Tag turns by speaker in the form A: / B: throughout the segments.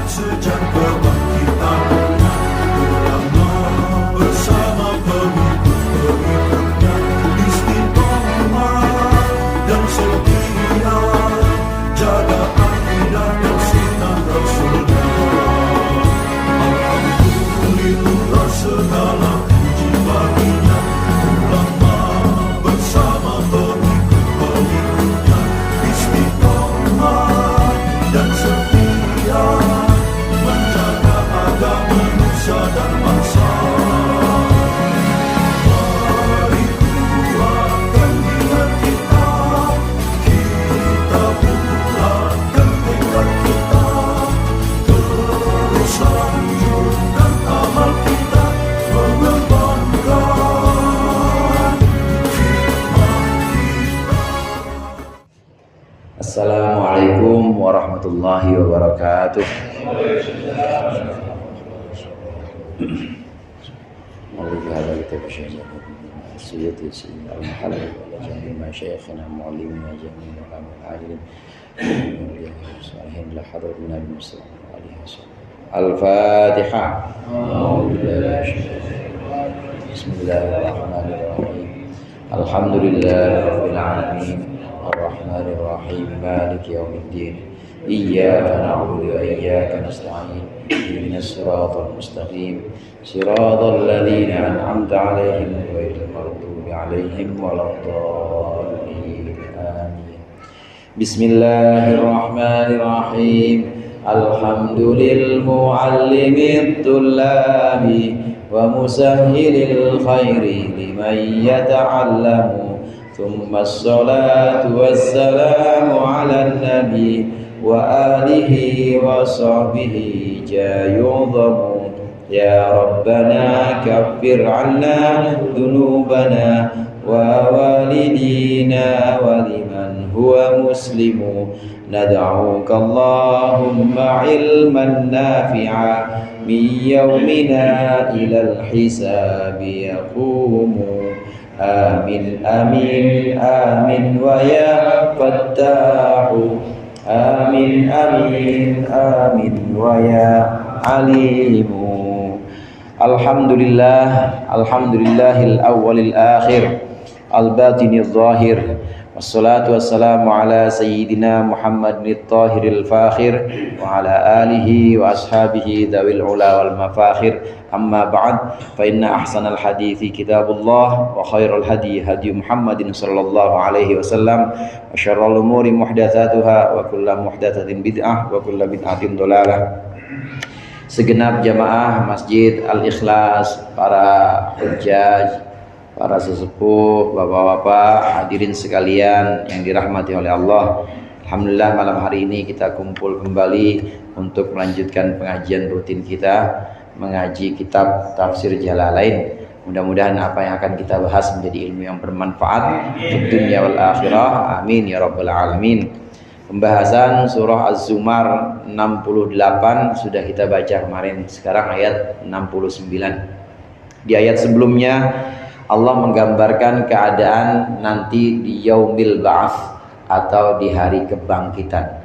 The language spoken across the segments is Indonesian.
A: sejak kebangkitan ulama bersama pengikut-pengikutnya istiqomah dan setia jaga akidah dan sunnah Rasulnya. Alhamdulillah segala puji baginya, ulama bersama pengikut-pengikutnya istiqomah dan setia menjaga agama nusa dan bangsa. Mari kuatkan niat kita, kita bulatkan tekad kita, terus lanjutkan amal kita, mengembangkan hikmah kita.
B: Assalamualaikum warahmatullahi wabarakatuh. Mari هذا الكتاب شيخنا سيدي سيدنا المحلل وجميع مشايخنا معلمنا جميع العالمين الصالحين لحضرة النبي صلى الله عليه وسلم. الفاتحة. بسم الله الرحمن الرحيم. الحمد لله رب العالمين الرحمن الرحيم مالك يوم الدين إياك نعبد وإياك نستعين اهدنا الصراط المستقيم صراط الذين أنعمت عليهم غير المغضوب عليهم ولا الضالين آمين. بسم الله الرحمن الرحيم. الحمد للمعلم الطلاب ومسهل الخير لمن يتعلم ثم الصلاة والسلام على النبي وآله وصحبه يعظم. يا ربنا كفر عنا ذنوبنا ووالدينا ولمن هو مسلم. ندعوك اللهم علما نافعا من يومنا إلى الحساب يقوم. آمين آمين آمين ويا فتاح. آمين آمين آمين ويا عليم. Alhamdulillah, alhamdulillahil awwalil akhir, al-batinil zahir, wassalatu wassalamu ala sayyidina Muhammadin at-tahiril fakhir wa ala alihi wa ashabihi dawil ula wal mafakhir. Amma ba'd, fa inna ahsanal hadithi kitabullah wa khairal hadi hadi Muhammadin sallallahu alaihi wasallam wa syarrul umuri muhdatsatuha wa kullu muhdatsatin bid'ah wa kullu bid'atin dhalalah. Segenap jamaah Masjid Al-Ikhlas, para hujjaj, para sesepuh, bapak-bapak, hadirin sekalian yang dirahmati oleh Allah. Alhamdulillah malam hari ini kita kumpul kembali untuk melanjutkan pengajian rutin kita, mengaji kitab Tafsir Jalalain. Mudah-mudahan apa yang akan kita bahas menjadi ilmu yang bermanfaat di dunia wal akhirah. Amin ya rabbal alamin. Pembahasan surah Az-Zumar 68 sudah kita baca kemarin. Sekarang ayat 69. Di ayat sebelumnya Allah menggambarkan keadaan nanti di yaumil ba'ats atau di hari kebangkitan.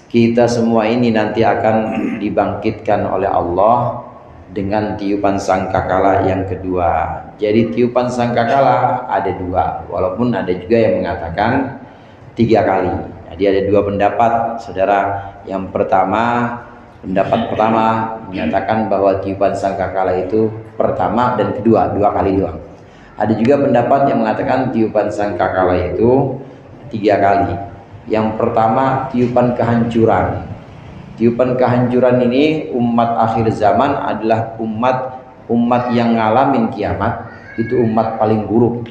B: Kita semua ini nanti akan dibangkitkan oleh Allah dengan tiupan sangkakala yang kedua. Jadi tiupan sangkakala ada dua, walaupun ada juga yang mengatakan 3 kali. Jadi ada 2 pendapat, saudara. Yang pertama, pendapat pertama menyatakan bahwa tiupan sangkakala itu pertama dan kedua, 2 kali doang. Ada juga pendapat yang mengatakan tiupan sangkakala itu 3 kali. Yang pertama tiupan kehancuran. Tiupan kehancuran ini umat akhir zaman adalah umat yang ngalamin kiamat. Itu umat paling buruk.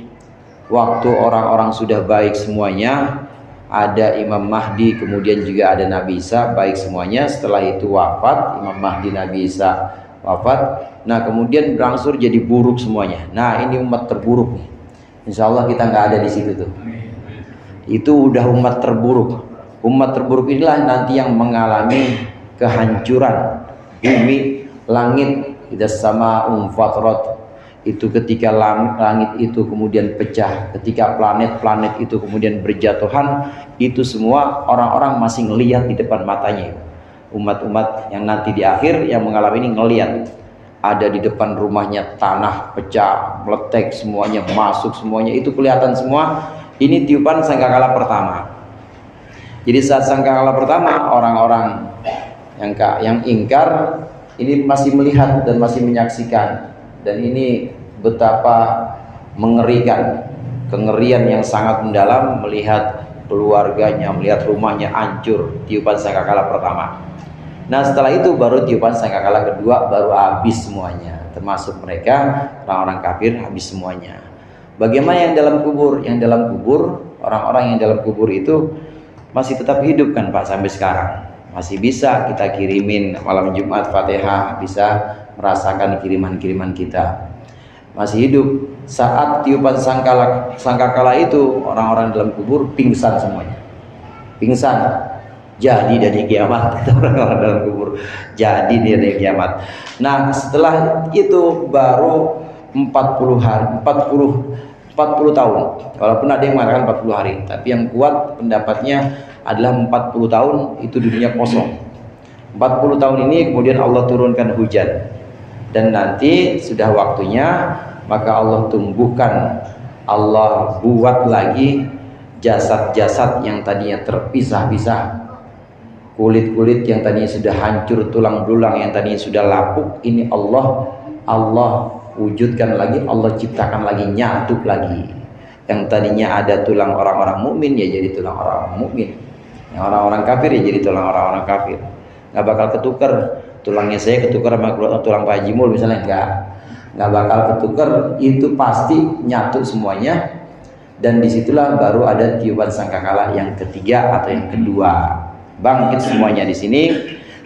B: Waktu orang-orang sudah baik semuanya, ada Imam Mahdi, kemudian juga ada Nabi Isa, baik semuanya. Setelah itu wafat, Imam Mahdi, Nabi Isa wafat. Nah kemudian berangsur jadi buruk semuanya. Nah ini umat terburuk nih. Insya Allah kita nggak ada di situ tuh. Itu udah umat terburuk. Umat terburuk inilah nanti yang mengalami kehancuran bumi, langit, tidak sama fatrat. Itu ketika langit itu kemudian pecah, ketika planet-planet itu kemudian berjatuhan, itu semua orang-orang masih ngelihat di depan matanya. umat-umat yang nanti di akhir yang mengalami ini ngelihat ada di depan rumahnya tanah pecah, meletek semuanya, masuk semuanya, itu kelihatan semua. Ini tiupan sangkakala pertama. Jadi saat sangkakala pertama, orang-orang yang ingkar ini masih melihat dan masih menyaksikan, dan ini betapa mengerikan, kengerian yang sangat mendalam melihat keluarganya, melihat rumahnya hancur, tiupan sangkakala pertama. Nah setelah itu baru tiupan sangkakala kedua, baru habis semuanya, termasuk mereka orang-orang kafir, habis semuanya. Bagaimana yang dalam kubur? Yang dalam kubur, orang-orang yang dalam kubur itu masih tetap hidup kan Pak sampai sekarang. Masih bisa kita kirimin malam Jumat Fatihah, bisa merasakan kiriman-kiriman kita. Masih hidup. Saat tiupan sangkakala itu, orang-orang dalam kubur pingsan semuanya. Pingsan. Jadi dari kiamat, orang-orang dalam kubur. Jadi dari kiamat. Nah, setelah itu baru 40 tahun. Walaupun ada yang mengatakan 40 hari, tapi yang kuat pendapatnya adalah 40 tahun itu dunia kosong. 40 tahun ini kemudian Allah turunkan hujan. Dan nanti sudah waktunya, maka Allah tumbuhkan, Allah buat lagi jasad-jasad yang tadinya terpisah-pisah, kulit-kulit yang tadinya sudah hancur, tulang belulang yang tadinya sudah lapuk, ini Allah wujudkan lagi, Allah ciptakan lagi, nyatu lagi. Yang tadinya ada tulang orang-orang mukmin ya jadi tulang orang-orang mukmin, yang orang-orang kafir ya jadi tulang orang-orang kafir. Nggak bakal ketukar, tulangnya saya ketukar sama tulang Pak Haji Mul misalnya, nggak bakal ketukar, itu pasti nyatu semuanya. Dan disitulah baru ada tiupan sangkakala yang ketiga atau yang kedua. Bangkit semuanya di sini,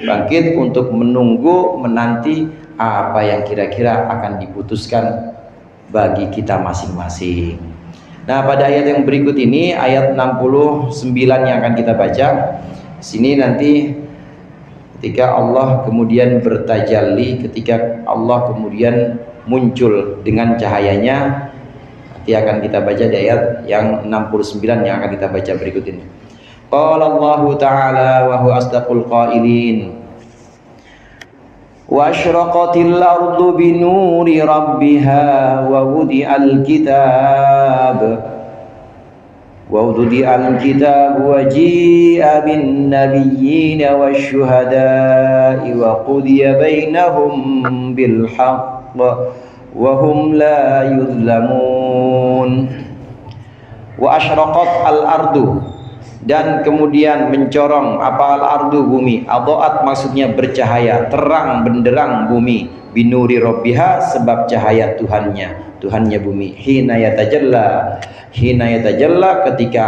B: bangkit untuk menunggu, menanti apa yang kira-kira akan diputuskan bagi kita masing-masing. Nah, pada ayat yang berikut ini, ayat 69 yang akan kita baca. Di sini nanti ketika Allah kemudian bertajalli, ketika Allah kemudian muncul dengan cahayanya, nanti akan kita baca di ayat yang 69 yang akan kita baca berikut ini. Qala Allah Ta'ala wa huwa asdaqul qailin. Wa asyraqatil ardu bi nuri rabbiha wa wudi'al kitab. Wa wudi'al kitab wa ji'a bin nabiyyin wasyuhada'i wa qudiya bainahum bil haqq wa hum la yuzlamun. Wa asyraqat al ardu, dan kemudian mencorong apa al-ardu, bumi. Adha'at maksudnya bercahaya, terang benderang bumi. Binuri rabbiha, sebab cahaya Tuhannya bumi. Hina yatajalla, ketika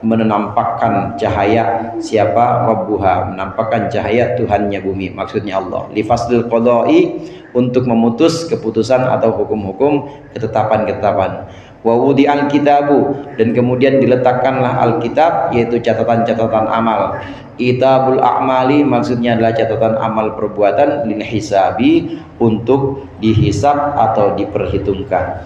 B: menampakkan cahaya siapa? Rabbuha, menampakkan cahaya Tuhannya bumi, maksudnya Allah. Li faslil qada'i, untuk memutus keputusan atau hukum-hukum, ketetapan-ketetapan. Wa wudi'al kitabu, dan kemudian diletakkanlah alkitab, yaitu catatan-catatan amal. Kitabul a'mali maksudnya adalah catatan amal perbuatan, lil hisabi, untuk dihisab atau diperhitungkan.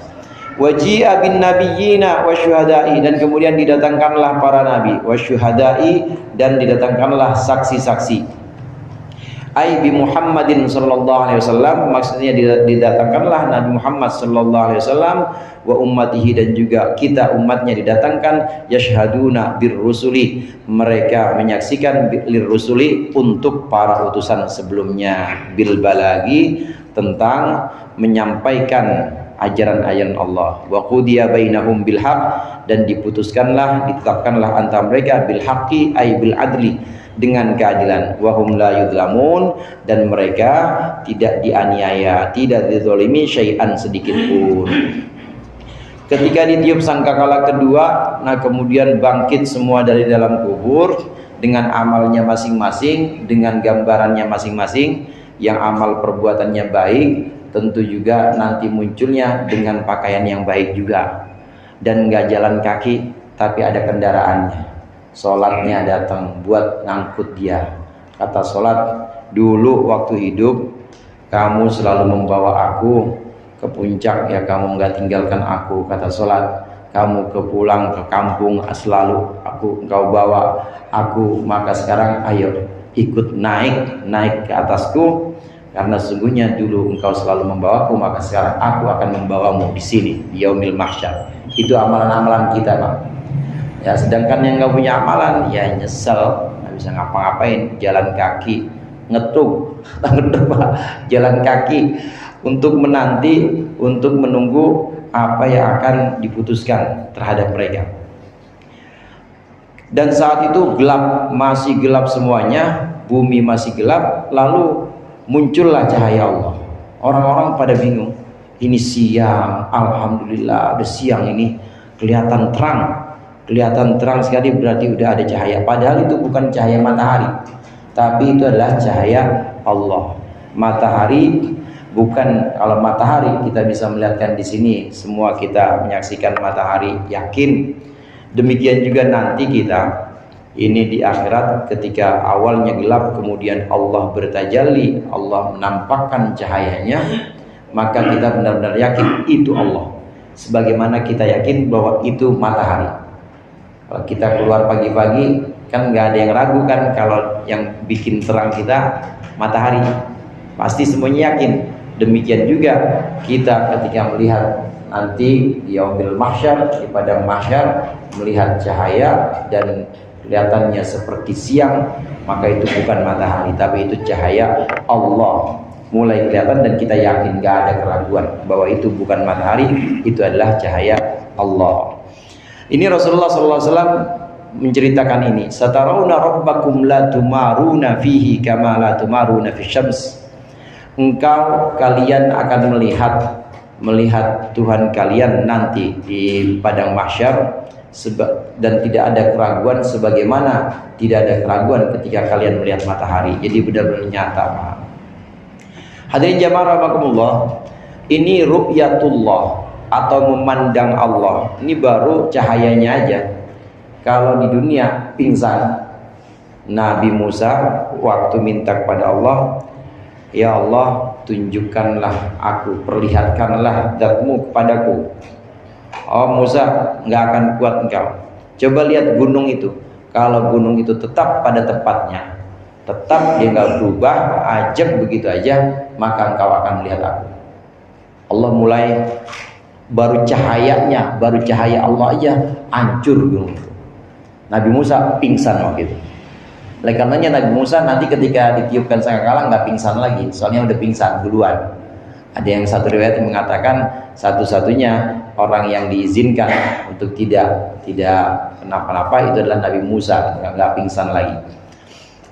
B: Waji'a bin nabiyyina wasyuhada'i, dan kemudian didatangkanlah para nabi, wasyuhada'i, dan didatangkanlah saksi-saksi. Ai bi Muhammadin sallallahu alaihi wasallam, maksudnya didatangkanlah Nabi Muhammad sallallahu alaihi wasallam, wa ummatihi, dan juga kita umatnya didatangkan. Yashhaduna bir rusuli, mereka menyaksikan lir rusuli, untuk para utusan sebelumnya. Bil balagi, tentang menyampaikan ajaran-ajaran Allah. Wa qudiya bainahum bil haqq, dan diputuskanlah, ditetapkanlah antara mereka bil haqqi ay bil adli, dengan keadilan. Wahum la yudlamun, dan mereka tidak dianiaya, tidak dizalimi syai'an sedikit pun. Ketika ditiup sangkakala kedua, nah kemudian bangkit semua dari dalam kubur dengan amalnya masing-masing, dengan gambarannya masing-masing. Yang amal perbuatannya baik, tentu juga nanti munculnya dengan pakaian yang baik juga, dan nggak jalan kaki tapi ada kendaraannya. Sholatnya datang buat ngangkut dia. Kata sholat, dulu waktu hidup kamu selalu membawa aku ke puncak, ya kamu nggak tinggalkan aku. Kata sholat, kamu pulang ke kampung selalu engkau bawa aku, maka sekarang ayo ikut naik ke atasku, karena sesungguhnya dulu engkau selalu membawaku, maka sekarang aku akan membawamu di sini di yaumil mahsyar. Itu amalan-amalan kita, Pak. Ya, sedangkan yang nggak punya amalan ya nyesel, nggak bisa ngapa-ngapain, jalan kaki ngetuk Pak, jalan kaki untuk menanti, untuk menunggu apa yang akan diputuskan terhadap mereka. Dan saat itu gelap, masih gelap semuanya, bumi masih gelap, lalu muncullah cahaya Allah. Orang-orang pada bingung, ini siang, alhamdulillah udah siang ini, kelihatan terang sekali, berarti udah ada cahaya. Padahal itu bukan cahaya matahari, tapi itu adalah cahaya Allah. Matahari bukan, kalau matahari kita bisa melihatkan di sini, semua kita menyaksikan matahari, yakin. Demikian juga nanti kita ini di akhirat, ketika awalnya gelap kemudian Allah bertajalli, Allah menampakkan cahayanya, maka kita benar-benar yakin itu Allah, sebagaimana kita yakin bahwa itu matahari. Kalau kita keluar pagi-pagi kan nggak ada yang ragu kan, kalau yang bikin terang kita matahari, pasti semuanya yakin. Demikian juga kita ketika melihat nanti di yaumil mahsyar, di padang mahsyar, melihat cahaya dan kelihatannya seperti siang, maka itu bukan matahari, tapi itu cahaya Allah. Mulai kelihatan dan kita yakin, gak ada keraguan bahwa itu bukan matahari, itu adalah cahaya Allah. Ini Rasulullah SAW menceritakan ini, satarawna rabbakum la tumaruna fihi kama la tumaruna fi syams. Kalian akan melihat Tuhan kalian nanti di padang mahsyar, dan tidak ada keraguan sebagaimana tidak ada keraguan ketika kalian melihat matahari. Jadi benar-benar nyata, Pak. Hadirin jamaah rahimakumullah, ini ru'yatullah atau memandang Allah. Ini baru cahayanya aja. Kalau di dunia pingsan, Nabi Musa waktu minta kepada Allah, ya Allah, tunjukkanlah aku, perlihatkanlah zatmu kepadaku. Oh Musa, nggak akan kuat engkau. Coba lihat gunung itu. Kalau gunung itu tetap pada tempatnya, tetap dia nggak berubah, ajak begitu aja, maka engkau akan melihat aku. Allah mulai, baru cahayanya, baru cahaya Allah aja hancur gunung itu. Nabi Musa pingsan waktu itu. Oleh karenanya Nabi Musa nanti ketika ditiupkan sangkakala nggak pingsan lagi, soalnya udah pingsan duluan. Ada yang satu riwayat yang mengatakan satu-satunya orang yang diizinkan untuk tidak kenapa-napa itu adalah Nabi Musa, nggak pingsan lagi.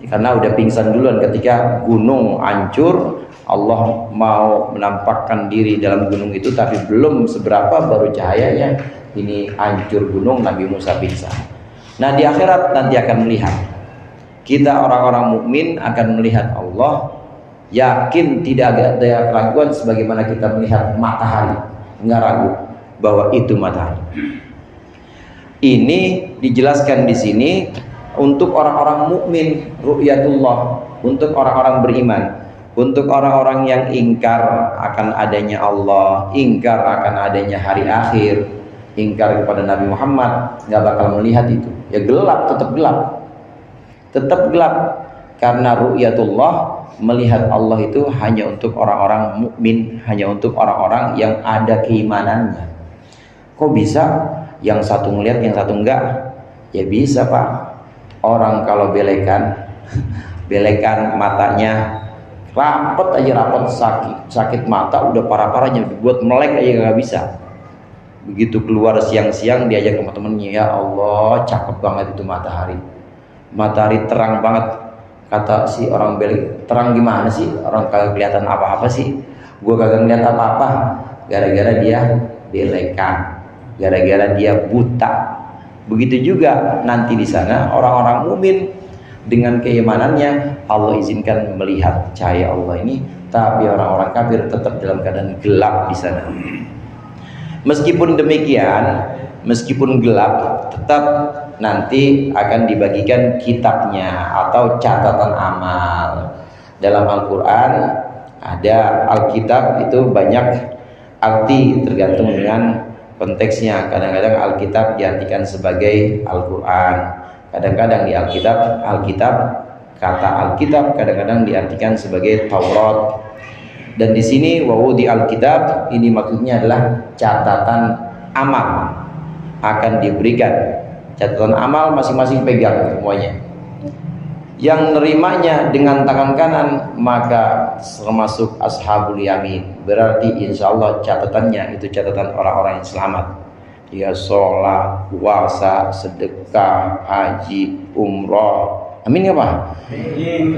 B: Karena udah pingsan duluan ketika gunung hancur, Allah mau menampakkan diri dalam gunung itu, tapi belum seberapa baru cahayanya ini hancur gunung, Nabi Musa pingsan. Nah di akhirat nanti akan melihat, kita orang-orang mukmin akan melihat Allah, yakin tidak ada keraguan sebagaimana kita melihat matahari, nggak ragu bahwa itu matahari. Ini dijelaskan di sini untuk orang-orang mukmin, ru'yatullah, untuk orang-orang beriman. Untuk orang-orang yang ingkar akan adanya Allah, ingkar akan adanya hari akhir, ingkar kepada Nabi Muhammad, nggak bakal melihat itu. Ya gelap, tetap gelap, karena ru'yatullah, melihat Allah itu hanya untuk orang-orang mukmin, hanya untuk orang-orang yang ada keimanannya. Kok bisa yang satu ngelihat yang satu enggak? Ya bisa Pak. Orang kalau belekan matanya rapet aja, sakit mata udah parah-parahnya, dibuat melek aja nggak bisa. Begitu keluar siang-siang diajak sama temennya, ya Allah cakep banget itu matahari terang banget. Kata si orang belek, terang gimana sih, orang kagak kelihatan apa-apa sih, gua kagak ngeliat apa-apa. Gara-gara dia belekan, gara-gara dia buta. Begitu juga nanti di sana orang-orang mukmin dengan keimanannya, Allah izinkan melihat cahaya Allah ini, tapi orang-orang kafir tetap dalam keadaan gelap di sana. Meskipun demikian, meskipun gelap, tetap nanti akan dibagikan kitabnya atau catatan amal. Dalam Al-Quran ada Alkitab, itu banyak arti tergantung dengan konteksnya. Kadang-kadang Alkitab diartikan sebagai Al-Quran, kadang-kadang di Alkitab Kata Alkitab kadang-kadang diartikan sebagai Taurat. Dan di sini wawudi Alkitab ini maksudnya adalah catatan amal akan diberikan. Catatan amal masing-masing pegang semuanya. Yang nerimanya dengan tangan kanan maka termasuk ashabul yamin. Berarti insya Allah catatannya itu catatan orang-orang yang selamat. Dia sholat, puasa, sedekah, haji, umroh. Amin ya Pak?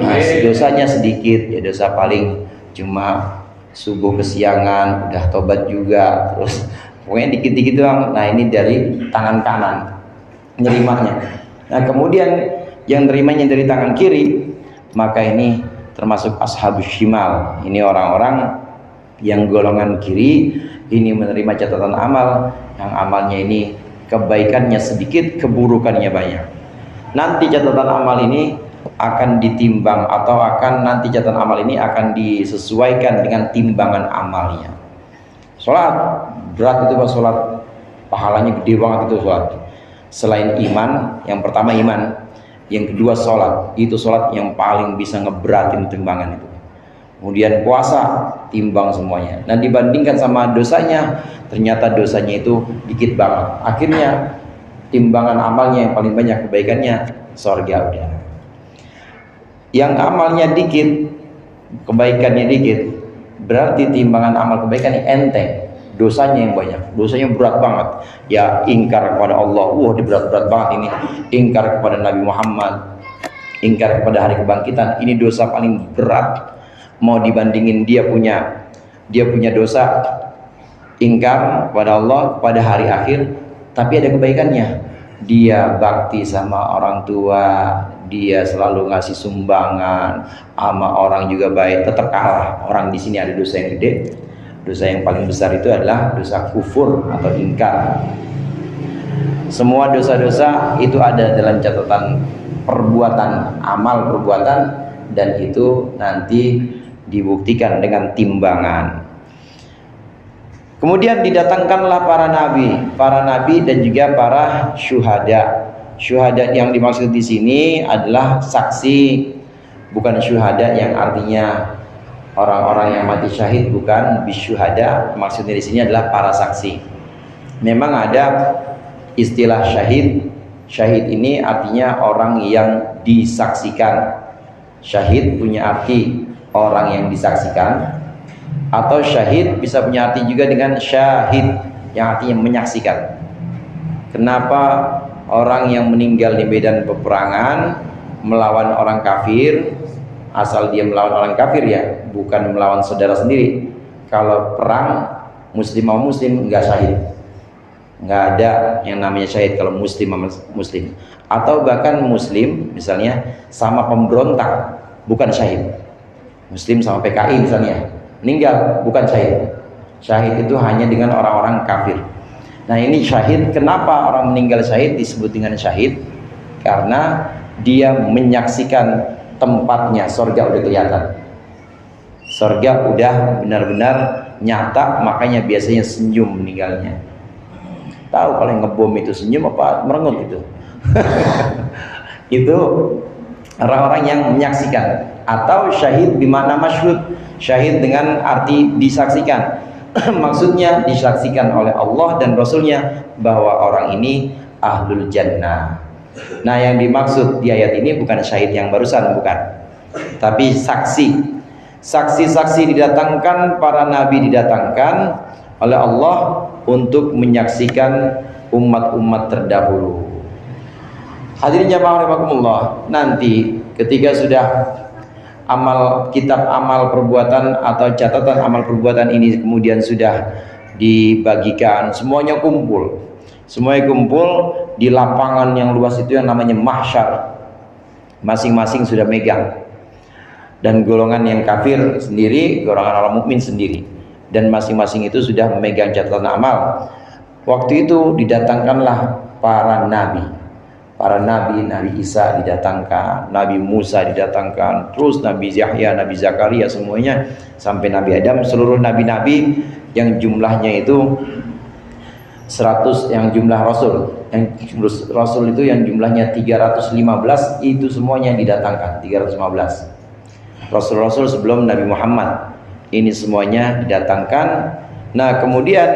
B: Nah, dosanya sedikit, ya dosa paling cuma subuh kesiangan, udah tobat juga, terus pokoknya dikit-dikit doang. Nah ini dari tangan kanan nerimanya. Nah kemudian yang nerimanya dari tangan kiri, maka ini termasuk ashabus shimal. Ini orang-orang yang golongan kiri ini menerima catatan amal, yang amalnya ini kebaikannya sedikit, keburukannya banyak. Nanti catatan amal ini akan ditimbang atau nanti catatan amal ini akan disesuaikan dengan timbangan amalnya. Sholat berat itu Pak, sholat pahalanya gede banget itu sholat. Selain iman, yang pertama iman, yang kedua sholat. Itu sholat yang paling bisa ngeberatin timbangan itu. Kemudian puasa, timbang semuanya. Nah dibandingkan sama dosanya, ternyata dosanya itu dikit banget. Akhirnya timbangan amalnya yang paling banyak, kebaikannya surga udah. Yang amalnya dikit, kebaikannya dikit, berarti timbangan amal kebaikannya enteng, dosanya yang banyak, dosanya berat banget. Ya ingkar kepada Allah, wah ini berat-berat banget ini. Ingkar kepada Nabi Muhammad, ingkar kepada hari kebangkitan, ini dosa paling berat. Mau dibandingin dia punya dosa ingkar kepada Allah, kepada hari akhir, tapi ada kebaikannya. Dia bakti sama orang tua, dia selalu ngasih sumbangan, sama orang juga baik. Tetap kalah. Orang di sini ada dosa yang gede. Dosa yang paling besar itu adalah dosa kufur atau ingkar. Semua dosa-dosa itu ada dalam catatan perbuatan, amal perbuatan, dan itu nanti dibuktikan dengan timbangan. Kemudian didatangkanlah para nabi dan juga para syuhada. Syuhada yang dimaksud di sini adalah saksi, bukan syuhada yang artinya orang-orang yang mati syahid, bukan. Bisyuhada maksudnya di sini adalah para saksi. Memang ada istilah syahid. Syahid ini artinya orang yang disaksikan. Syahid punya arti orang yang disaksikan, atau syahid bisa punya arti juga dengan syahid yang artinya menyaksikan. Kenapa orang yang meninggal di medan peperangan melawan orang kafir, asal dia melawan orang kafir ya, bukan melawan saudara sendiri. Kalau perang muslim sama muslim enggak syahid, nggak ada yang namanya syahid kalau muslim sama muslim. Atau bahkan muslim misalnya sama pemberontak, bukan syahid. Muslim sama PKI misalnya meninggal, bukan syahid. Syahid itu hanya dengan orang-orang kafir. Nah ini syahid. Kenapa orang meninggal syahid disebut dengan syahid? Karena dia menyaksikan tempatnya, surga udah kelihatan, surga udah benar-benar nyata, makanya biasanya senyum meninggalnya. Tahu kalau yang ngebom itu senyum apa merengut itu? Itu orang-orang yang menyaksikan. Atau syahid bimana masyhud, syahid dengan arti disaksikan. Maksudnya disaksikan oleh Allah dan Rasulnya bahwa orang ini ahlul jannah. Nah yang dimaksud di ayat ini bukan syahid yang barusan, bukan, tapi saksi. Saksi-saksi didatangkan, para nabi didatangkan oleh Allah untuk menyaksikan umat-umat terdahulu. Hadirin jamaah rahimakumullah, nanti ketika sudah kitab amal perbuatan atau catatan amal perbuatan ini kemudian sudah dibagikan, semuanya kumpul di lapangan yang luas itu yang namanya mahsyar. Masing-masing sudah megang, dan golongan yang kafir sendiri, golongan orang mukmin sendiri, dan masing-masing itu sudah memegang catatan amal. Waktu itu didatangkanlah para nabi. Nabi Isa didatangkan, Nabi Musa didatangkan, terus Nabi Yahya, Nabi Zakaria, semuanya sampai Nabi Adam. Seluruh nabi-nabi yang jumlahnya itu 100 yang jumlah rasul, yang rasul itu yang jumlahnya 315, itu semuanya didatangkan. 315 rasul-rasul sebelum Nabi Muhammad ini semuanya didatangkan. Nah kemudian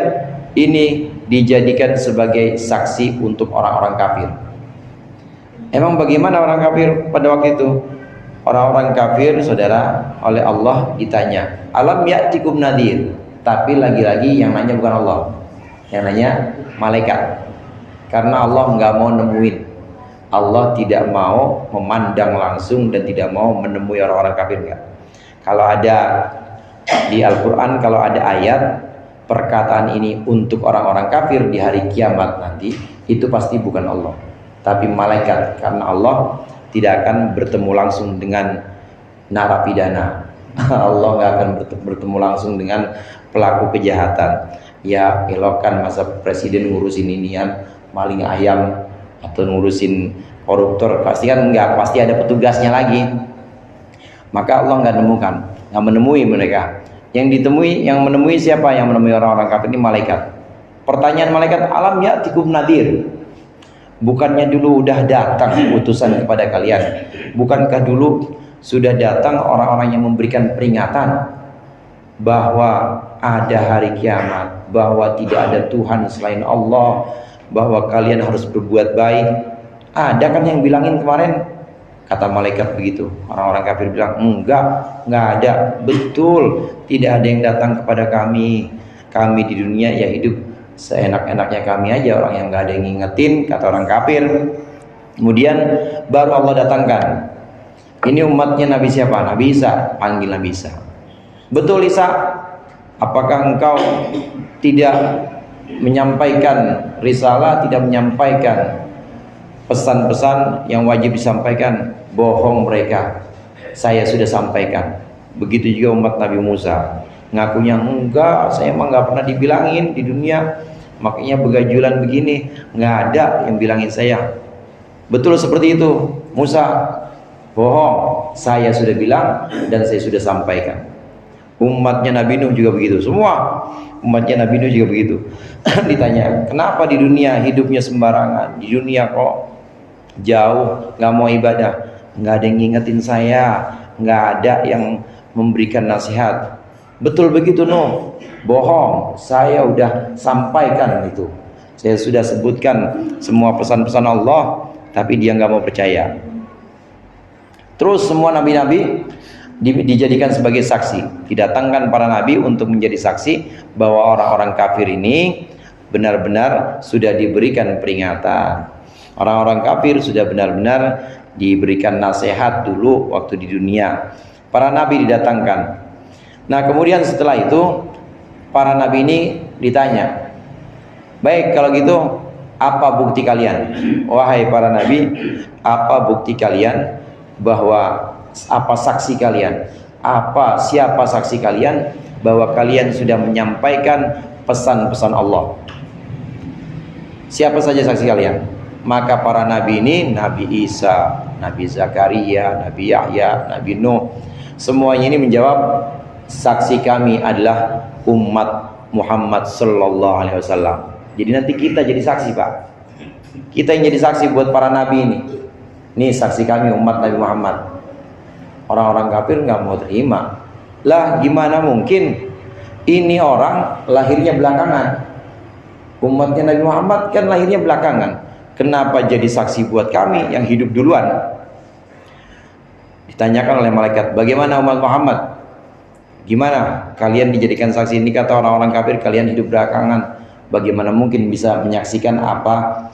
B: ini dijadikan sebagai saksi untuk orang-orang kafir. Emang bagaimana orang kafir pada waktu itu? Orang-orang kafir, saudara, oleh Allah ditanya, alam ya'tikum nadhir. Tapi lagi-lagi yang nanya bukan Allah, yang nanya malaikat. Karena Allah nggak mau nemuin, Allah tidak mau memandang langsung dan tidak mau menemui orang-orang kafir. Enggak. Kalau ada di Al-Quran, kalau ada ayat perkataan ini untuk orang-orang kafir di hari kiamat nanti, itu pasti bukan Allah, tapi malaikat. Karena Allah tidak akan bertemu langsung dengan narapidana. Allah nggak akan bertemu langsung dengan pelaku kejahatan. Ya elokkan masa presiden ngurusin inian maling ayam atau ngurusin koruptor, pasti kan enggak, pasti ada petugasnya lagi. Maka Allah nggak menemui mereka. Yang menemui siapa? Yang menemui orang-orang kafir ini malaikat. Pertanyaan malaikat, alam ya'tikum nadhir. Bukannya dulu udah datang utusan kepada kalian? Bukankah dulu sudah datang orang-orang yang memberikan peringatan bahwa ada hari kiamat, bahwa tidak ada Tuhan selain Allah, bahwa kalian harus berbuat baik? Ada kan yang bilangin kemarin? Kata malaikat begitu. Orang-orang kafir bilang, enggak ada. Betul, tidak ada yang datang kepada kami. Kami di dunia ya hidup seenak-enaknya kami aja, orang yang nggak ada yang ngingetin, kata orang kafir. Kemudian baru Allah datangkan. Ini umatnya Nabi siapa? Nabi Isa. Panggil Nabi Isa. Betul Isa, apakah engkau tidak menyampaikan risalah, tidak menyampaikan pesan-pesan yang wajib disampaikan? Bohong mereka, saya sudah sampaikan. Begitu juga umat Nabi Musa, ngakunya enggak, saya emang nggak pernah dibilangin di dunia, makanya begajulan begini, nggak ada yang bilangin saya. Betul seperti itu Musa, bohong, saya sudah bilang dan saya sudah sampaikan. Umatnya Nabi Nuh juga begitu, semua umatnya Nabi Nuh juga begitu. Ditanya, kenapa di dunia hidupnya sembarangan, di dunia kok jauh, nggak mau ibadah, nggak ada yang ngingetin saya, nggak ada yang memberikan nasihat. Betul begitu Nuh? Bohong, saya udah sampaikan itu, saya sudah sebutkan semua pesan-pesan Allah, tapi dia nggak mau percaya. Terus semua nabi-nabi dijadikan sebagai saksi, didatangkan para nabi untuk menjadi saksi bahwa orang-orang kafir ini benar-benar sudah diberikan peringatan. Orang-orang kafir sudah benar-benar diberikan nasihat dulu waktu di dunia. Para nabi didatangkan. Nah kemudian setelah itu para nabi ini ditanya, baik kalau gitu apa bukti kalian? Wahai para nabi, apa bukti kalian? Bahwa apa saksi kalian? Siapa saksi kalian bahwa kalian sudah menyampaikan pesan-pesan Allah? Siapa saja saksi kalian? Maka para nabi ini, Nabi Isa, Nabi Zakaria, Nabi Yahya, Nabi Nuh, semuanya ini menjawab, saksi kami adalah umat Muhammad sallallahu alaihi wasallam. Jadi nanti kita jadi saksi, Pak. Kita yang jadi saksi buat para nabi ini. Nih saksi kami umat Nabi Muhammad. Orang-orang kafir nggak mau terima. Lah gimana mungkin? Ini orang lahirnya belakangan. Umatnya Nabi Muhammad kan lahirnya belakangan. Kenapa jadi saksi buat kami yang hidup duluan? Ditanyakan oleh malaikat, bagaimana umat Muhammad? Gimana kalian dijadikan saksi? Ini kata orang-orang kafir, kalian hidup belakangan. Bagaimana mungkin bisa menyaksikan apa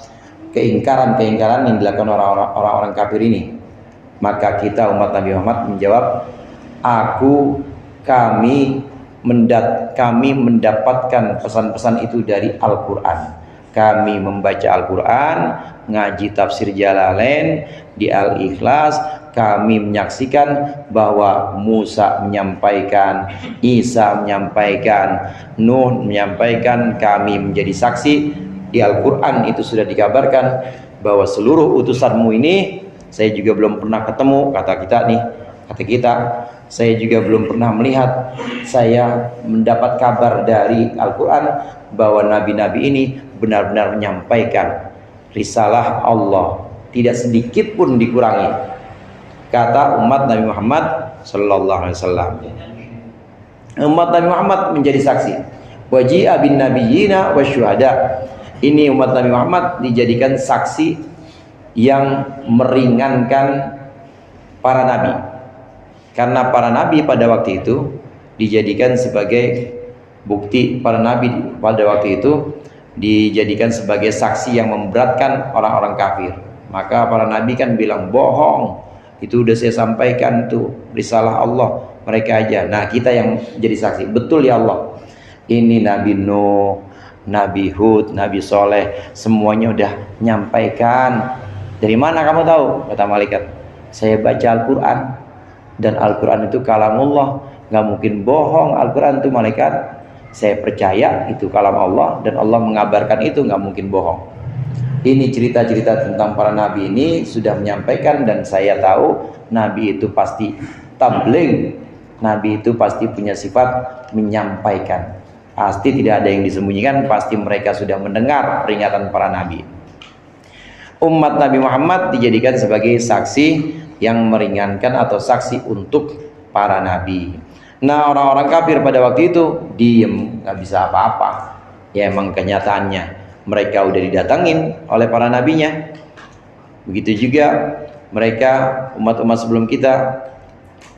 B: keingkaran-keingkaran yang dilakukan orang-orang kafir ini? Maka kita umat Nabi Muhammad menjawab, kami mendapatkan pesan-pesan itu dari Al-Quran. Kami membaca Al-Quran, ngaji tafsir Jalalain di Al-Ikhlas, kami menyaksikan bahwa Musa menyampaikan, Isa menyampaikan, Nuh menyampaikan, kami menjadi saksi. Di Al-Quran itu sudah dikabarkan bahwa seluruh utusanmu ini, saya juga belum pernah ketemu, kata kita, saya juga belum pernah melihat. Saya mendapat kabar dari Al-Quran bahwa nabi-nabi ini benar-benar menyampaikan risalah Allah, tidak sedikit pun dikurangi, kata umat Nabi Muhammad sallallahu alaihi wasallam. Umat Nabi Muhammad menjadi saksi. Waji'a bin nabiyyina wasyuhada. Ini umat Nabi Muhammad dijadikan saksi yang meringankan para nabi. Karena para nabi pada waktu itu dijadikan sebagai bukti, para nabi pada waktu itu dijadikan sebagai saksi yang memberatkan orang-orang kafir. Maka para nabi kan bilang, bohong, itu udah saya sampaikan tuh risalah Allah, mereka aja. Nah, kita yang jadi saksi, betul ya Allah, ini Nabi Nuh, Nabi Hud, Nabi Soleh, semuanya udah nyampaikan. Dari mana kamu tahu? Kata malaikat, saya baca Al-Quran, dan Al-Quran itu kalamullah, nggak mungkin bohong. Al-Quran itu malaikat, saya percaya itu kalam Allah, dan Allah mengabarkan itu, nggak mungkin bohong. Ini cerita-cerita tentang para nabi ini sudah menyampaikan, dan saya tahu nabi itu pasti tabligh, nabi itu pasti punya sifat menyampaikan, pasti tidak ada yang disembunyikan, pasti mereka sudah mendengar peringatan para nabi. Umat Nabi Muhammad dijadikan sebagai saksi yang meringankan atau saksi untuk para nabi. Nah, orang-orang kafir pada waktu itu diem, nggak bisa apa-apa. Ya emang kenyataannya mereka udah didatangin oleh para nabinya. Begitu juga mereka umat-umat sebelum kita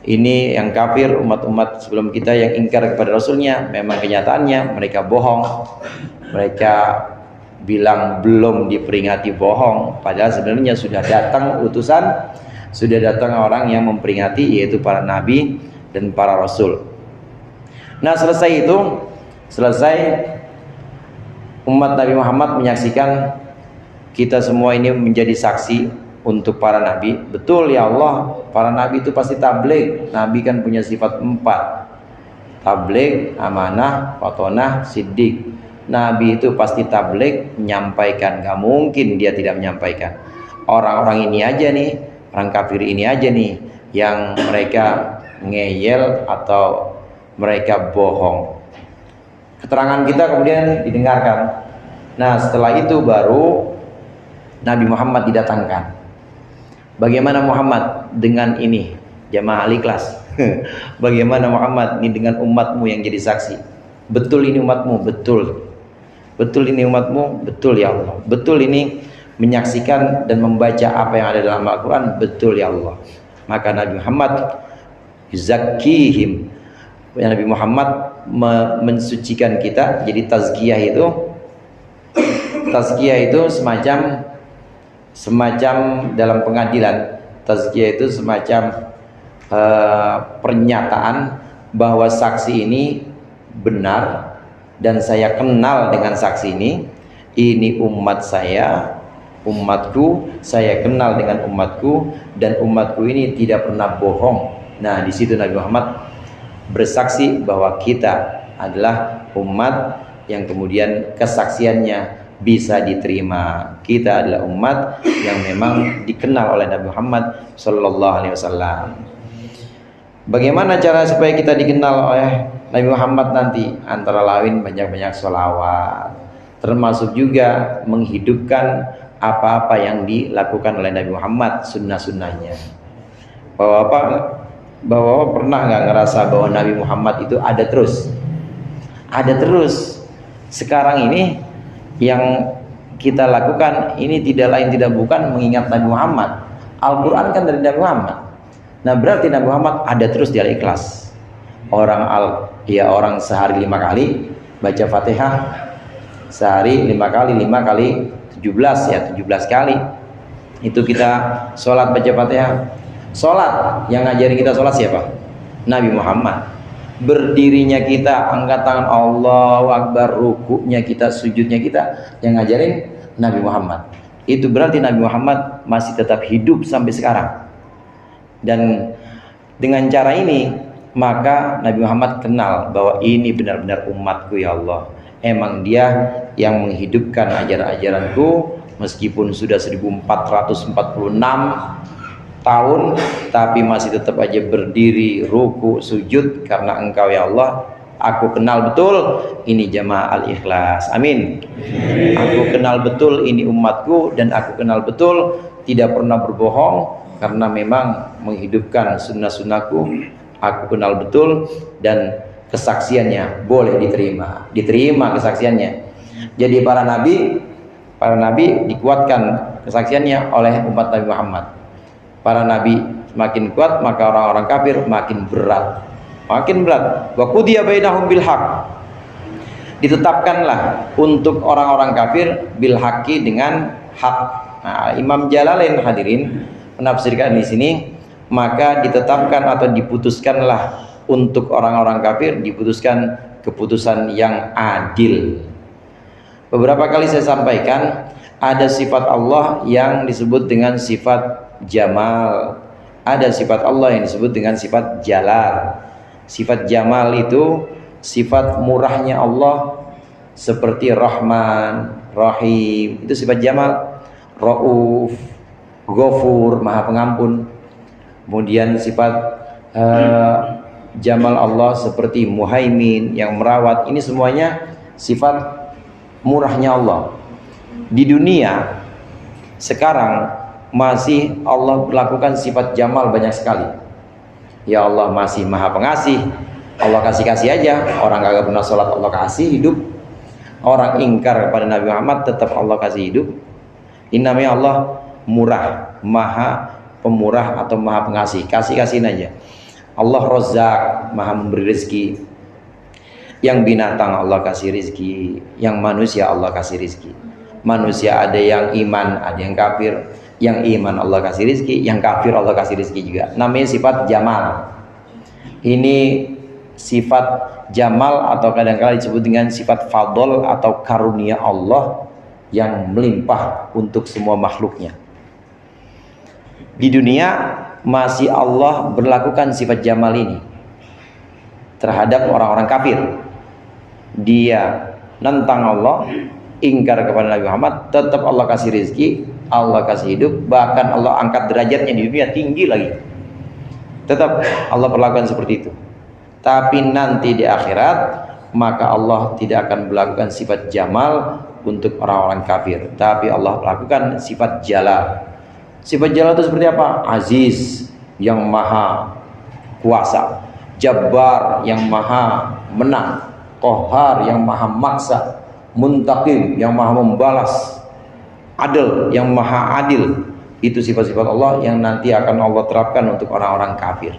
B: ini yang kafir, umat-umat sebelum kita yang ingkar kepada Rasulnya, memang kenyataannya mereka bohong. Mereka bilang belum diperingati bohong, padahal sebenarnya sudah datang utusan, sudah datang orang yang memperingati, yaitu para nabi dan para rasul. Nah, selesai umat Nabi Muhammad menyaksikan kita semua ini menjadi saksi untuk para nabi. Betul ya Allah, para nabi itu pasti tabligh. Nabi kan punya sifat 4, tabligh, amanah, fatonah, siddiq. Nabi itu pasti tabligh, menyampaikan, gak mungkin dia tidak menyampaikan. Orang-orang ini aja nih, orang kafir ini aja nih, yang mereka ngeyel atau mereka bohong. Keterangan kita kemudian didengarkan. Nah, setelah itu baru Nabi Muhammad didatangkan. Bagaimana Muhammad dengan ini? Jamaah Al-Ikhlas. Bagaimana Muhammad ini dengan umatmu yang jadi saksi? Betul ini umatmu? Betul. Betul ini umatmu? Betul ya Allah. Betul ini menyaksikan dan membaca apa yang ada dalam Al-Quran? Betul ya Allah. Maka Nabi Muhammad yuzakkihim, Nabi Muhammad mensucikan kita. Jadi tazkiyah itu semacam dalam pengadilan. Tazkiyah itu semacam pernyataan bahwa saksi ini benar dan saya kenal dengan saksi ini umat saya, umatku, saya kenal dengan umatku, dan umatku ini tidak pernah bohong. Nah, di situ Nabi Muhammad bersaksi bahwa kita adalah umat yang kemudian kesaksiannya bisa diterima. Kita adalah umat yang memang dikenal oleh Nabi Muhammad sallallahu alaihi wasallam. Bagaimana cara supaya kita dikenal oleh Nabi Muhammad nanti? Antara lain banyak-banyak sholawat, termasuk juga menghidupkan apa-apa yang dilakukan oleh Nabi Muhammad, sunnah-sunnahnya. Bahwa pernah nggak ngerasa bahwa Nabi Muhammad itu ada terus? Ada terus. Sekarang ini yang kita lakukan ini tidak lain tidak bukan mengingat Nabi Muhammad. Al-Quran kan dari Nabi Muhammad. Nah, berarti Nabi Muhammad ada terus di Al-Ikhlas. Orang sehari 5 kali baca Fatihah, sehari 5 kali 17 ya, 17 kali itu kita sholat baca Fatihah. Sholat, yang ngajarin kita sholat siapa? Nabi Muhammad. Berdirinya kita, angkat tangan Allahu Akbar, rukuknya kita, sujudnya kita, yang ngajarin Nabi Muhammad. Itu berarti Nabi Muhammad masih tetap hidup sampai sekarang. Dan dengan cara ini maka Nabi Muhammad kenal bahwa ini benar-benar umatku ya Allah. Emang dia yang menghidupkan ajaran-ajaranku, meskipun sudah 1446 tahun, tapi masih tetap aja berdiri, ruku, sujud karena Engkau ya Allah Aku kenal betul ini jamaah Al-Ikhlas. Amin. Aku kenal betul ini umatku, dan aku kenal betul tidak pernah berbohong karena memang menghidupkan sunnah-sunnahku. Aku kenal betul, dan kesaksiannya boleh diterima kesaksiannya. Jadi para nabi dikuatkan kesaksiannya oleh umat Nabi Muhammad. Para nabi semakin kuat, maka orang-orang kafir makin berat. Wa qudiya bainahum bil haq. Ditetapkanlah untuk orang-orang kafir bil haqqi, dengan hak. Nah, Imam Jalalain hadirin menafsirkan di sini, maka ditetapkan atau diputuskanlah untuk orang-orang kafir, diputuskan keputusan yang adil. Beberapa kali saya sampaikan, ada sifat Allah yang disebut dengan sifat Jamal, ada sifat Allah yang disebut dengan sifat Jalal. Sifat Jamal itu sifat murahnya Allah, seperti Rahman, Rahim, itu sifat Jamal. Rauf, Ghafur, Maha Pengampun. Kemudian sifat Jamal Allah seperti Muhaimin, yang merawat. Ini semuanya sifat murahnya Allah. Di dunia sekarang masih Allah berlakukan sifat Jamal banyak sekali. Ya Allah masih Maha Pengasih, Allah kasih-kasih aja. Orang kagak pernah sholat Allah kasih hidup. Orang ingkar kepada Nabi Muhammad tetap Allah kasih hidup. Ini namanya Allah murah, Maha Pemurah atau Maha Pengasih. Kasih-kasihin aja. Allah Razzaq, Maha memberi rezeki. Yang binatang Allah kasih rezeki, yang manusia Allah kasih rezeki. Manusia ada yang iman, ada yang kafir. Yang iman Allah kasih rezeki, yang kafir Allah kasih rezeki juga. Namanya sifat Jamal. Ini sifat Jamal, atau kadang-kadang disebut dengan sifat Fadl atau karunia Allah yang melimpah untuk semua makhluknya. Di dunia masih Allah berlakukan sifat Jamal ini terhadap orang-orang kafir. Dia nentang Allah, ingkar kepada Nabi Muhammad, tetap Allah kasih rezeki, Allah kasih hidup, bahkan Allah angkat derajatnya di dunia tinggi lagi. Tetap Allah perlakukan seperti itu. Tapi nanti di akhirat, maka Allah tidak akan melakukan sifat Jamal untuk orang-orang kafir, tapi Allah melakukan sifat Jalal. Sifat Jalal itu seperti apa? Aziz, yang maha kuasa. Jabbar, yang maha menang. Qahhar, yang maha maksa. Muntaqim, yang maha membalas. Adil, yang maha adil. Itu sifat-sifat Allah yang nanti akan Allah terapkan untuk orang-orang kafir.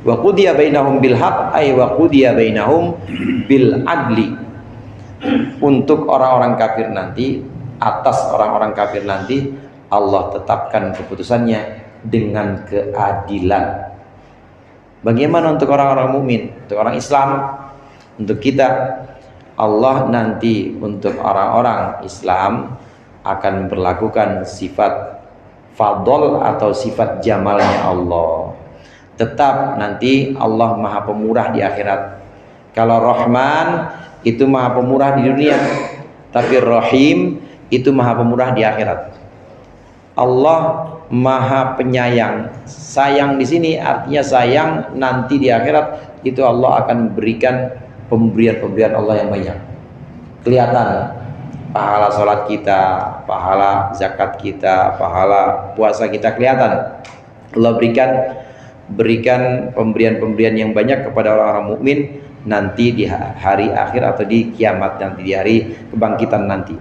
B: Wa qudiya bainahum bil haqq, ay wa qudiya bainahum bil adli. Untuk orang-orang kafir nanti, atas orang-orang kafir nanti, Allah tetapkan keputusannya dengan keadilan. Bagaimana untuk orang-orang mukmin, untuk orang Islam, untuk kita? Allah nanti untuk orang-orang Islam akan berlakukan sifat fadl atau sifat jamalnya Allah. Tetap nanti Allah maha pemurah di akhirat. Kalau Rahman itu maha pemurah di dunia, tapi Rahim itu maha pemurah di akhirat. Allah maha penyayang. Sayang di sini artinya sayang, nanti di akhirat itu Allah akan berikan pemberian-pemberian Allah yang banyak. Kelihatan pahala sholat kita, pahala zakat kita, pahala puasa kita kelihatan. Allah berikan pemberian-pemberian yang banyak kepada orang-orang mukmin nanti di hari akhir atau di kiamat, nanti di hari kebangkitan nanti.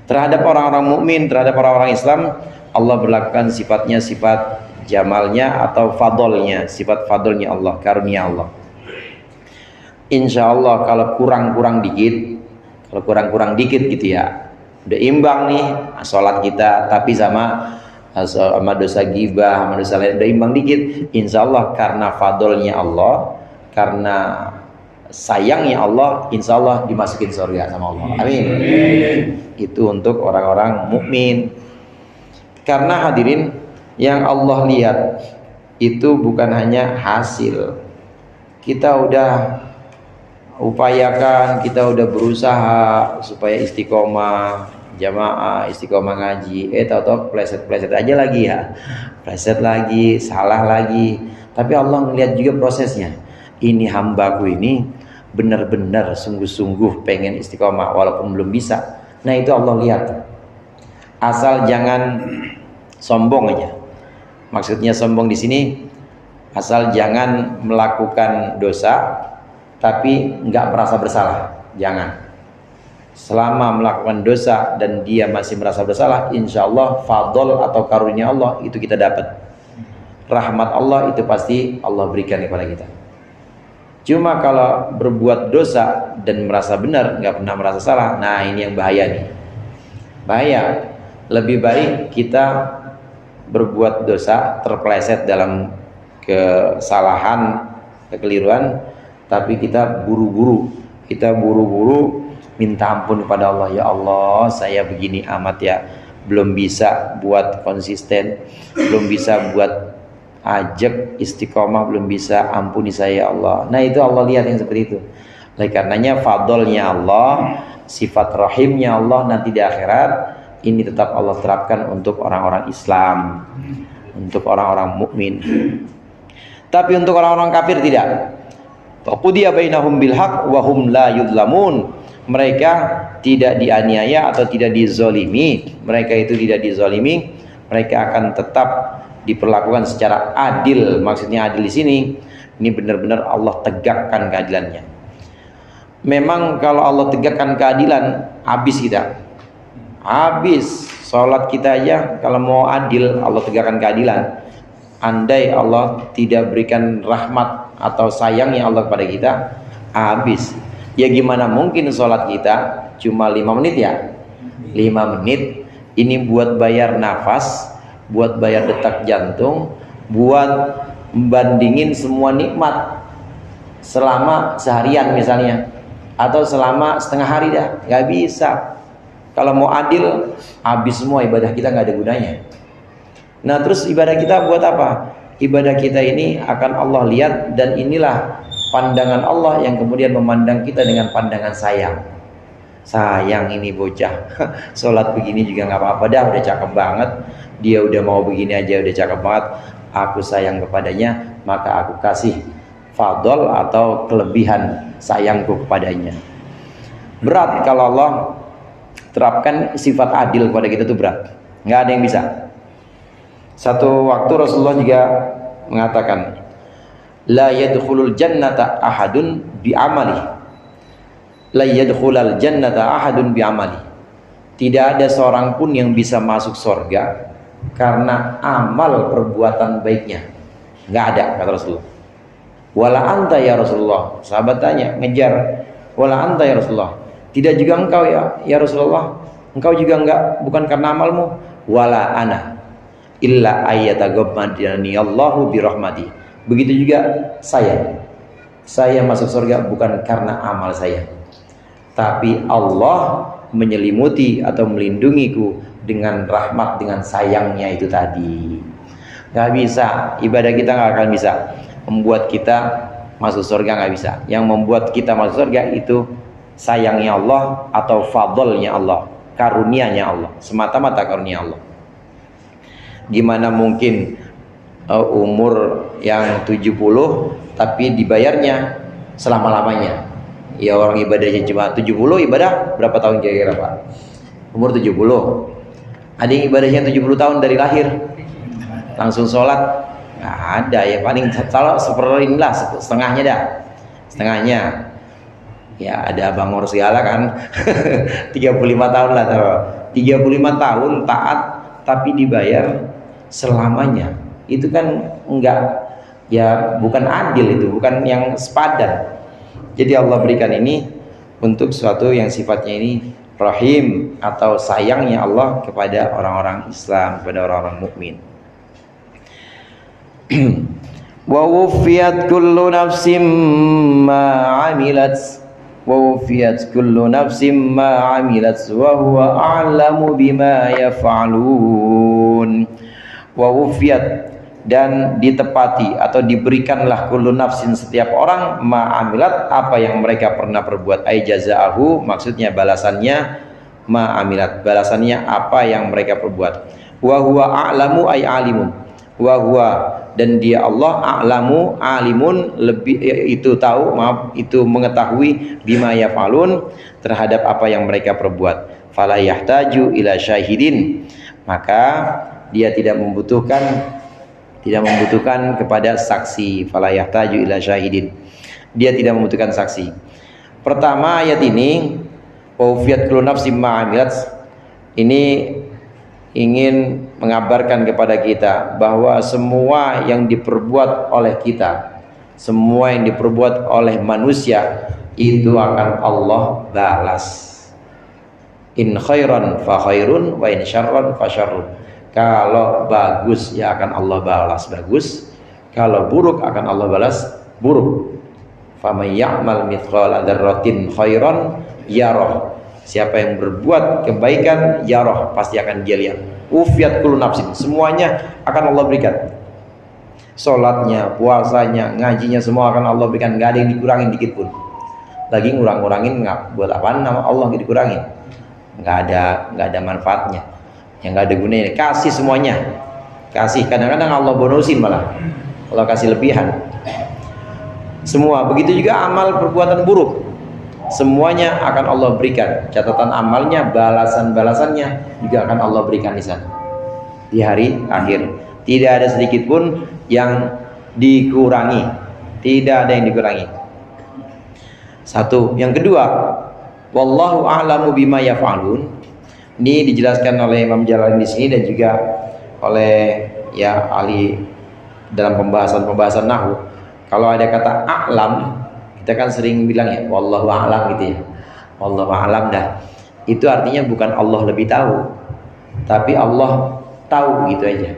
B: Terhadap orang-orang mukmin, terhadap orang-orang Islam, Allah berlakukan sifatnya sifat jamalnya atau fadolnya, sifat fadolnya Allah, karunia Allah. Insya Allah kalau kurang-kurang dikit gitu ya, udah imbang nih sholat kita, tapi sama dosa gibah, sama dosa lain udah imbang dikit, insya Allah karena fadolnya Allah, karena sayangnya Allah, insya Allah dimasukin surga sama Allah. Amin. Itu untuk orang-orang mukmin. Karena hadirin, yang Allah lihat itu bukan hanya hasil. Kita udah upayakan, kita udah berusaha supaya istiqomah jamaah, istiqomah ngaji, tahu-tahu pleset aja lagi ya, pleset lagi, salah lagi. Tapi Allah melihat juga prosesnya. ini hambaku ini benar-benar sungguh-sungguh pengen istiqomah walaupun belum bisa. Nah itu Allah lihat. Asal jangan sombong aja. Maksudnya sombong di sini, asal jangan melakukan dosa tapi nggak merasa bersalah. Jangan. Selama melakukan dosa dan dia masih merasa bersalah, insya Allah fadl atau karunia Allah itu kita dapat. Rahmat Allah itu pasti Allah berikan kepada kita. Cuma kalau berbuat dosa dan merasa benar, nggak pernah merasa salah, nah ini yang bahaya nih. Bahaya. Lebih baik kita berbuat dosa, terpeleset dalam kesalahan, kekeliruan, tapi kita buru-buru minta ampun kepada Allah. Ya Allah, saya begini amat ya, belum bisa buat konsisten, belum bisa buat ajak istiqomah, belum bisa, ampuni saya ya Allah. Nah itu Allah lihat yang seperti itu. Oleh karenanya fadlnya Allah, sifat rahimnya Allah nanti di akhirat ini tetap Allah terapkan untuk orang-orang Islam, untuk orang-orang mukmin. Tapi untuk orang-orang kafir tidak. Faqudiya bainahum bil haqq wa hum la yudlamun. Mereka tidak dianiaya atau tidak dizolimi. Mereka itu tidak dizolimi. Mereka akan tetap diperlakukan secara adil. Maksudnya adil di sini, ini benar-benar Allah tegakkan keadilannya. Memang kalau Allah tegakkan keadilan, habis kita. Habis sholat kita aja kalau mau adil, Allah tegakkan keadilan. Andai Allah tidak berikan rahmat atau sayangnya Allah kepada kita, habis. Ya gimana mungkin sholat kita cuma 5 menit ya? 5 menit ini buat bayar nafas, buat bayar detak jantung, buat membandingin semua nikmat selama seharian misalnya, atau selama setengah hari dah, nggak bisa. Kalau mau adil, habis semua ibadah kita, nggak ada gunanya. Nah terus ibadah kita buat apa? Ibadah kita ini akan Allah lihat, dan inilah pandangan Allah yang kemudian memandang kita dengan pandangan sayang. Sayang ini bocah, sholat begini juga nggak apa-apa dah, udah cakep banget. Dia udah mau begini aja udah cakep banget. Aku sayang kepadanya, maka aku kasih fadl atau kelebihan sayangku kepadanya. Berat kalau Allah terapkan sifat adil kepada kita, itu berat, nggak ada yang bisa. Satu waktu Rasulullah juga mengatakan, la yadkhulul jannata ahadun bi amali, la yadkhulal jannata ahadun bi amali. Tidak ada seorang pun yang bisa masuk surga karena amal perbuatan baiknya. Nggak ada, kata Rasulullah. Wala anta ya Rasulullah. Sahabat tanya, ngejar, wala anta ya Rasulullah. Tidak juga engkau ya Rasulullah. Engkau juga enggak, bukan karena amalmu. Wala ana illa ayyataghammadani Allahu birahmati. Begitu juga saya masuk surga bukan karena amal saya, tapi Allah menyelimuti atau melindungiku dengan rahmat, dengan sayangnya itu tadi. Gak bisa, ibadah kita gak akan bisa membuat kita masuk surga, gak bisa. Yang membuat kita masuk surga itu sayangnya Allah atau fadlnya Allah, karunianya Allah, semata-mata karunia Allah. Gimana mungkin umur yang 70 tapi dibayarnya selama-lamanya? Ya orang ibadahnya cuma 70, ibadah berapa tahun kira-kira Pak? Umur 70. Ada yang ibadahnya 70 tahun dari lahir langsung sholat? Nggak ada ya, paling kalau seperinilah, setengahnya dah, setengahnya. Ya ada Abang Ngor segala kan 35 tahun lah, 35 tahun taat tapi dibayar selamanya. Itu kan enggak, ya bukan adil, itu bukan yang sepadan. Jadi Allah berikan ini untuk sesuatu yang sifatnya ini rahim atau sayangnya Allah kepada orang-orang Islam, kepada orang-orang mukmin. Wa wufiyat kullu nafsim ma 'amilat wa wufiyat kullu nafsim ma 'amilat wa huwa a'lamu bima yaf'alun. Wa wufiyat, dan ditepati atau diberikanlah kullu nafsin, setiap orang, ma'amilat, apa yang mereka pernah perbuat. Ai jazaahu, maksudnya balasannya, ma'amilat, balasannya apa yang mereka perbuat. Wa huwa a'lamu ai alimun, wa huwa, dan dia Allah a'lamu, alimun, lebih itu tahu, maaf, itu mengetahui bima yaf'alun, terhadap apa yang mereka perbuat. Fala yahtaju ila syahidin, maka dia tidak membutuhkan kepada saksi. Fala yahtaju ila syahidin, dia tidak membutuhkan saksi. Pertama, ayat ini wafiyat kullu nafsin ma amilat, ini ingin mengabarkan kepada kita bahwa semua yang diperbuat oleh kita, semua yang diperbuat oleh manusia, itu akan Allah balas. In khairan fa khairun wa in syarran fa syarrun. Kalau bagus ya akan Allah balas bagus, kalau buruk akan Allah balas buruk. Faman ya'mal mithqala dzarratin khairan yarah. Siapa yang berbuat kebaikan yarah, pasti akan dia lihat. Ufiyat kullu nafsin, semuanya akan Allah berikan. Salatnya, puasanya, ngajinya, semua akan Allah berikan, enggak ada yang dikurangin dikit pun. Lagi ngurang-ngurangin enggak, buat apaan nama Allah dikurangin? Enggak ada manfaatnya. Yang enggak ada gunanya. Kasih semuanya. Kasih, kadang-kadang Allah bonusin malah. Allah kasih lebihan. Semua, begitu juga amal perbuatan buruk, semuanya akan Allah berikan. Catatan amalnya, balasan-balasannya juga akan Allah berikan di sana di hari akhir. Tidak ada sedikit pun yang dikurangi, tidak ada yang dikurangi. Satu. Yang kedua, wallahu a'lamu bima yaf'alun. Ini dijelaskan oleh Imam Jalalain di sini dan juga oleh ahli dalam pembahasan nahwu. Kalau ada kata a'lam, kita kan sering bilang ya wallahu a'lam gitu ya, wallahu a'lam dah, itu artinya bukan Allah lebih tahu, tapi Allah tahu gitu aja.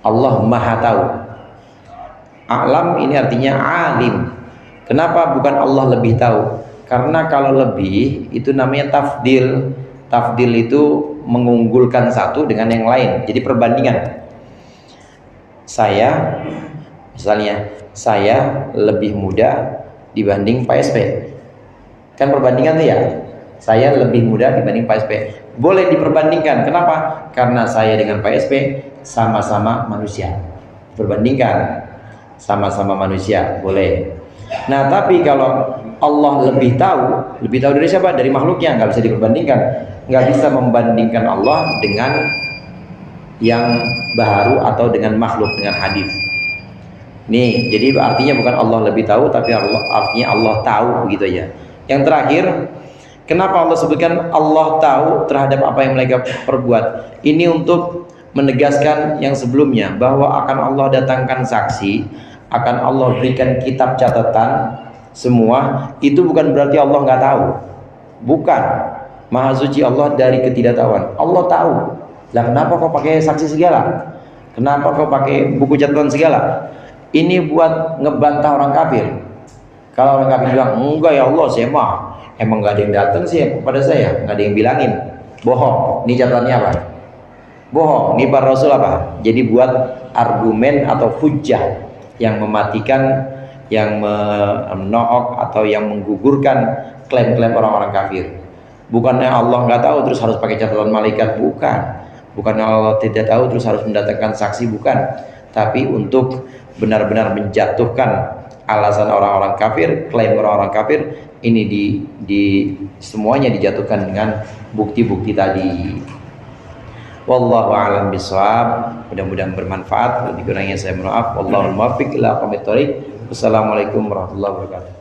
B: Allah maha tahu. A'lam ini artinya alim. Kenapa bukan Allah lebih tahu? Karena kalau lebih itu namanya tafdil. Tafdil itu mengunggulkan satu dengan yang lain, jadi perbandingan. Misalnya saya lebih muda dibanding Pak SP, kan perbandingan tuh ya, saya lebih muda dibanding Pak SP, boleh diperbandingkan. Kenapa? Karena saya dengan Pak SP sama-sama manusia, perbandingkan sama-sama manusia, boleh. Nah tapi kalau Allah lebih tahu dari siapa? Dari makhluknya, nggak bisa diperbandingkan, nggak bisa membandingkan Allah dengan yang baru atau dengan makhluk, dengan hadis. Nih, jadi artinya bukan Allah lebih tahu, tapi artinya Allah tahu begitu aja. Yang terakhir, kenapa Allah sebutkan Allah tahu terhadap apa yang mereka perbuat? Ini untuk menegaskan yang sebelumnya, bahwa akan Allah datangkan saksi, akan Allah berikan kitab catatan, semua itu bukan berarti Allah nggak tahu. Bukan. Maha suci Allah dari ketidaktahuan. Allah tahu. Lah kenapa kau pakai saksi segala? Kenapa kau pakai buku catatan segala? Ini buat ngebantah orang kafir. Kalau orang kafir bilang, enggak ya Allah, saya mah emang nggak ada yang datang sih kepada saya, nggak ada yang bilangin. Bohong. Ini catatannya apa? Bohong. Ini para Rasul apa? Jadi buat argumen atau hujjah yang mematikan, yang menohok atau yang menggugurkan klaim-klaim orang-orang kafir. Bukannya Allah nggak tahu terus harus pakai catatan malaikat, bukan. Bukannya Allah tidak tahu terus harus mendatangkan saksi, bukan. Tapi untuk benar-benar menjatuhkan alasan orang-orang kafir, klaim orang-orang kafir, ini semuanya dijatuhkan dengan bukti-bukti tadi. Wallahu a'lam bishawab. Mudah-mudahan bermanfaat. Lebih kurangnya saya mohon maaf. Wallahul muwaffiq ila aqwamit thoriq. Wassalamualaikum warahmatullahi wabarakatuh.